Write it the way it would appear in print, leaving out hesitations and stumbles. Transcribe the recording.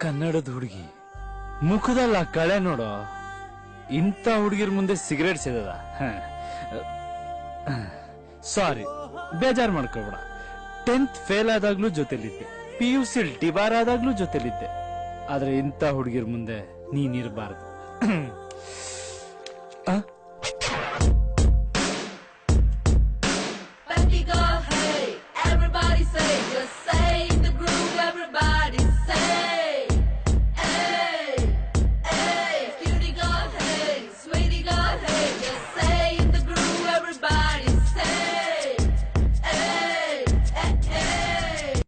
ಕನ್ನಡದ ಹುಡುಗಿ ಮುಖದಲ್ಲ ಕಳೆ ನೋಡೋ. ಇಂಥ ಹುಡುಗಿರ್ ಮುಂದೆ ಸಿಗರೇಟ್ ಸೇದದ. ಸಾರಿ, ಬೇಜಾರ್ ಮಾಡ್ಕೋಬೇಡ. 10th ಫೇಲ್ ಆದಾಗ್ಲೂ ಜೊತೆಲಿದ್ದೆ, PUC ಡಿಬಾರ್ ಆದಾಗ್ಲೂ ಜೊತೆಲಿದ್ದೆ. ಆದ್ರೆ ಇಂಥ ಹುಡುಗಿರ್ ಮುಂದೆ ನೀನಿರಬಾರ್ದು.